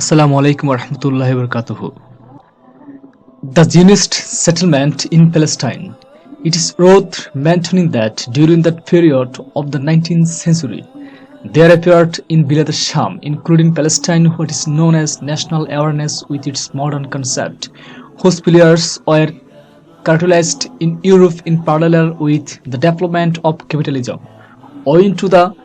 Assalamu alaikum warahmatullahi wabarakatuh. The Zionist settlement in Palestine. It is worth mentioning that during that period of the 19th century, there appeared in Bilad al-Sham, including Palestine, what is known as national awareness with its modern concept, whose pillars were cartelized in Europe in parallel with the development of capitalism. Owing to the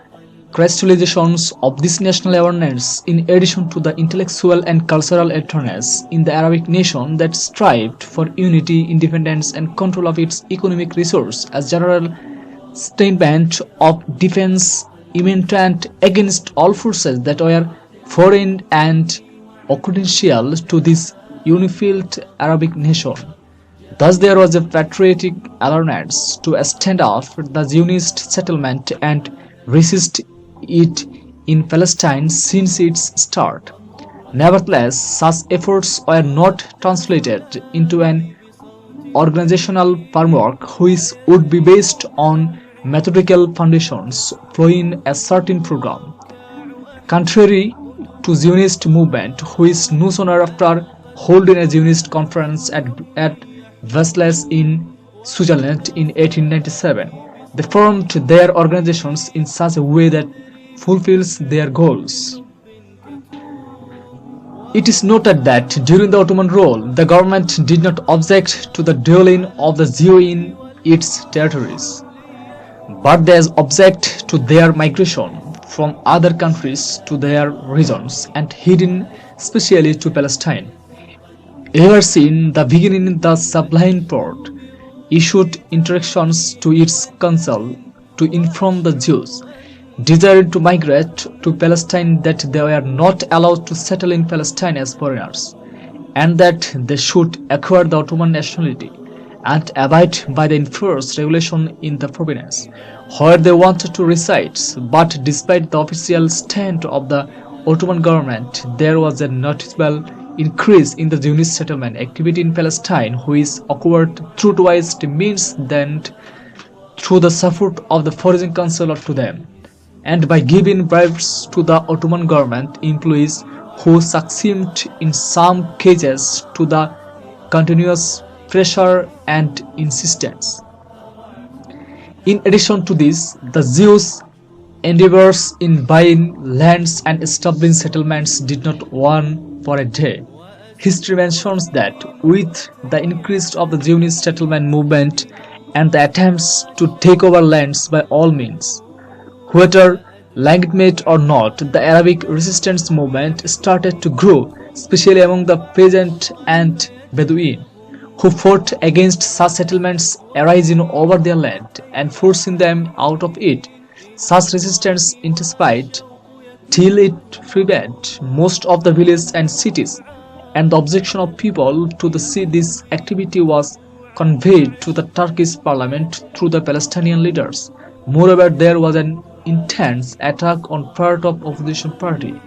crystallizations of this national awareness, in addition to the intellectual and cultural awareness in the Arabic nation that strived for unity, independence, and control of its economic resource as general statement of defense imminent against all forces that were foreign and occiddental to this unified Arabic nation. Thus there was a patriotic awareness to stand up for the Zionist settlement and resist it in Palestine since its start. Nevertheless, such efforts were not translated into an organizational framework which would be based on methodical foundations following a certain program. Contrary to Zionist movement, which no sooner after holding a Zionist conference at Versailles in Switzerland in 1897, they formed their organizations in such a way that fulfills their goals. It is noted that during the Ottoman rule, the government did not object to the dwelling of the Jew in its territories, but they object to their migration from other countries to their regions and hidden especially to Palestine. Ever since the beginning, the Sublime Porte issued instructions to its council to inform the Jews desired to migrate to Palestine that they were not allowed to settle in Palestine as foreigners, and that they should acquire the Ottoman nationality and abide by the enforced regulation in the province where they wanted to reside. But despite the official stand of the Ottoman government, there was a noticeable increase in the Zionist settlement activity in Palestine, which occurred through twice means than through the support of the Foreign Council to them, and by giving bribes to the Ottoman government employees who succumbed in some cases to the continuous pressure and insistence. In addition to this, the Jews' endeavors in buying lands and establishing settlements did not one for a day. History mentions that with the increase of the Zionist settlement movement and the attempts to take over lands by all means, whether legitimate or not, the Arabic resistance movement started to grow, especially among the peasant and Bedouin, who fought against such settlements arising over their land and forcing them out of it. Such resistance intensified till it prevented most of the villages and cities, and the objection of people to the sea. This activity was conveyed to the Turkish parliament through the Palestinian leaders. Moreover, there was an intense attack on part of opposition party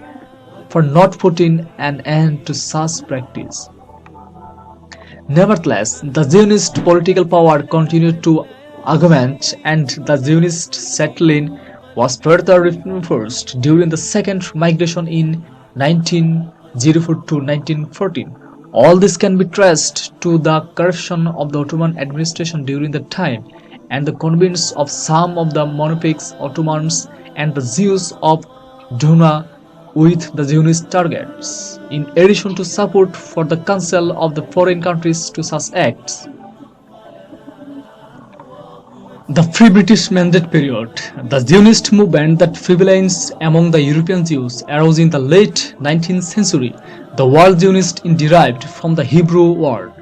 for not putting an end to such practice. Nevertheless, the Zionist political power continued to augment, and the Zionist settling was further reinforced during the second migration in 1904 to 1914. All this can be traced to the corruption of the Ottoman administration during the time and the convenience of some of the monophysite Ottomans and the Jews of Duna with the Zionist targets, in addition to support for the Council of the foreign countries to such acts. The Pre-British Mandate period. The Zionist movement that prevails among the European Jews arose in the late 19th century. The word Zionist is derived from the Hebrew word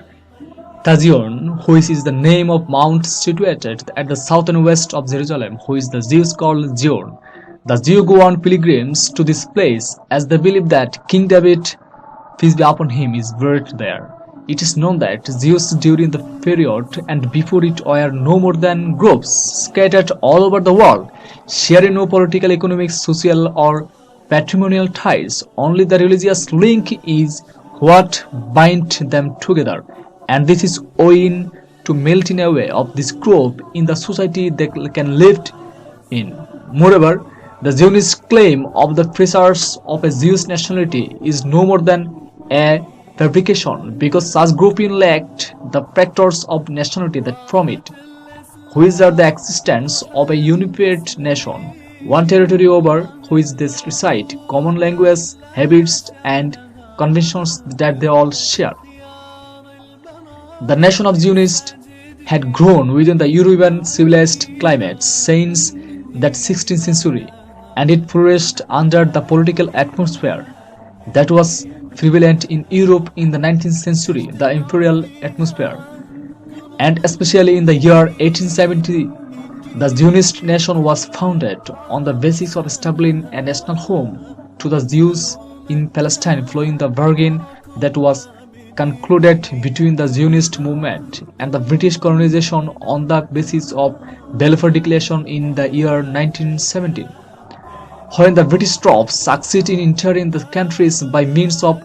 Tazion, which is the name of mount situated at the south and west of Jerusalem, which the Jews call Zion. The Jews go on pilgrims to this place as they believe that King David, peace be upon him, is buried there. It is known that Jews during the period and before it were no more than groups scattered all over the world, sharing no political, economic, social or patrimonial ties. Only the religious link is what binds them together, and this is owing to melting away of this group in the society they can live in. Moreover, The Zionist claim of the preachers of a Jewish nationality is no more than a fabrication, because such grouping lacked the factors of nationality that promise, which are the existence of a unified nation, one territory over which they reside, common language, habits, and conventions that they all share. The nation of Zionists had grown within the European civilized climate since that 16th century, and it flourished under the political atmosphere that was prevalent in Europe in the 19th century, the imperial atmosphere. And especially in the year 1870, the Zionist nation was founded on the basis of establishing a national home to the Jews in Palestine, following the bargain that was concluded between the Zionist movement and the British colonization on the basis of Balfour Declaration in the year 1917. When the British troops succeeded in entering the countries by means of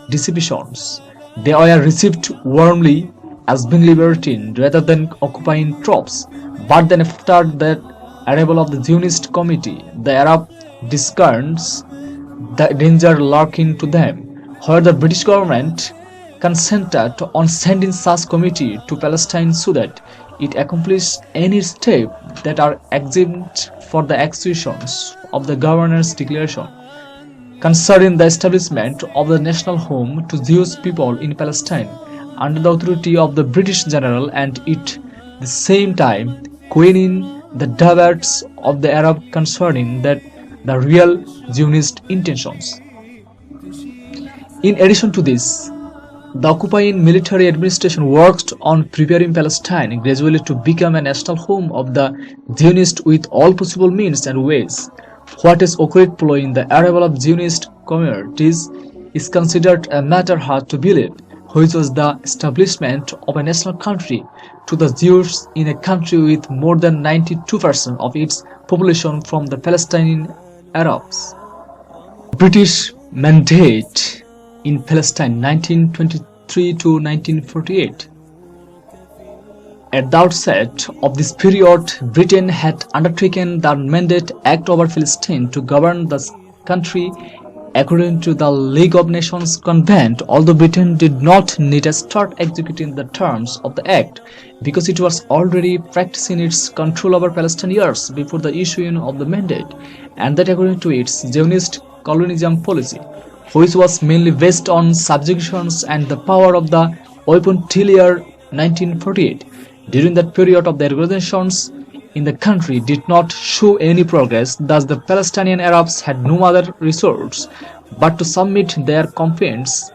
dissipations, they were received warmly as being libertine rather than occupying troops. But then after the arrival of the Zionist committee, the Arab discerns the danger lurking to them, where the British government consented on sending such committee to Palestine so that it accomplishes any step that are exempt for the executions of the governor's declaration concerning the establishment of the national home to Jewish people in Palestine under the authority of the British general, and at the same time quieting the debates of the Arab concerning that the real Zionist intentions. In addition to this, the occupying military administration worked on preparing Palestine gradually to become a national home of the Zionists with all possible means and ways. What has occurred following the arrival of Zionist communities is considered a matter hard to believe, which was the establishment of a national country to the Jews in a country with more than 92% of its population from the Palestinian Arabs. British Mandate in Palestine 1923 to 1948. At the outset of this period, Britain had undertaken the Mandate Act over Palestine to govern the country according to the League of Nations Convent, although Britain did not need to start executing the terms of the Act because it was already practicing its control over Palestine years before the issuing of the mandate, and that according to its Zionist colonialism policy, which was mainly based on subjugations and the power of the weapon till year 1948. During that period of the organizations in the country did not show any progress, thus the Palestinian Arabs had no other resource but to submit their complaints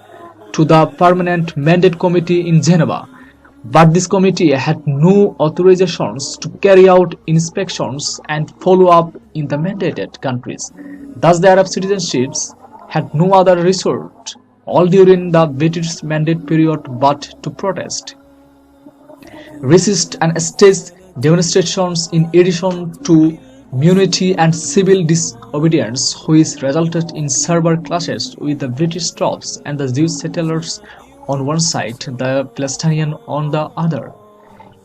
to the Permanent Mandate Committee in Geneva. But this committee had no authorizations to carry out inspections and follow up in the mandated countries. Thus the Arab citizenships had no other resort, all during the British mandate period, but to protest, resist and stage demonstrations in addition to mutiny and civil disobedience, which resulted in severe clashes with the British troops and the Jewish settlers on one side, the Palestinian on the other.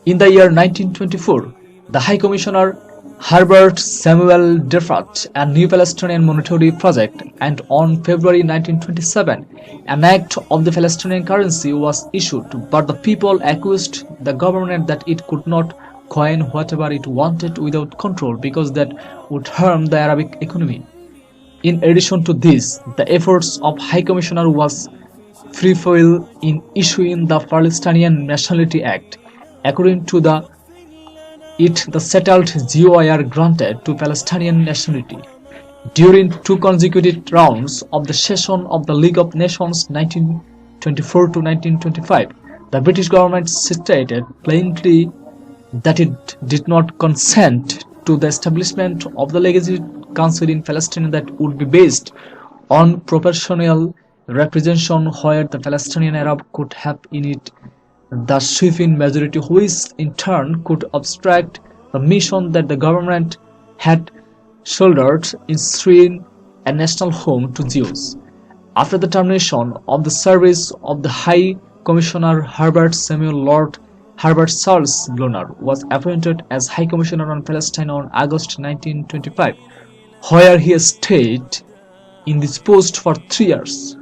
In the year 1924, the High Commissioner Herbert Samuel developed a new Palestinian monetary project, and on February 1927, an act of the Palestinian currency was issued, but the people accused the government that it could not coin whatever it wanted without control because that would harm the Arabic economy. In addition to this, the efforts of High Commissioner was fruitful in issuing the Palestinian Nationality Act. According to the settled Jews were granted to Palestinian nationality. During two consecutive rounds of the session of the League of Nations 1924 to 1925, the British government stated plainly that it did not consent to the establishment of the Legislative Council in Palestine that would be based on proportional representation, where the Palestinian Arab could have in it the sweeping majority, which in turn could obstruct the mission that the government had shouldered in ensuring a national home to Jews. After the termination of the service of the High Commissioner, Herbert Samuel Lord Herbert Charles Bloner was appointed as High Commissioner on Palestine on August 1925, where he stayed in this post for 3 years.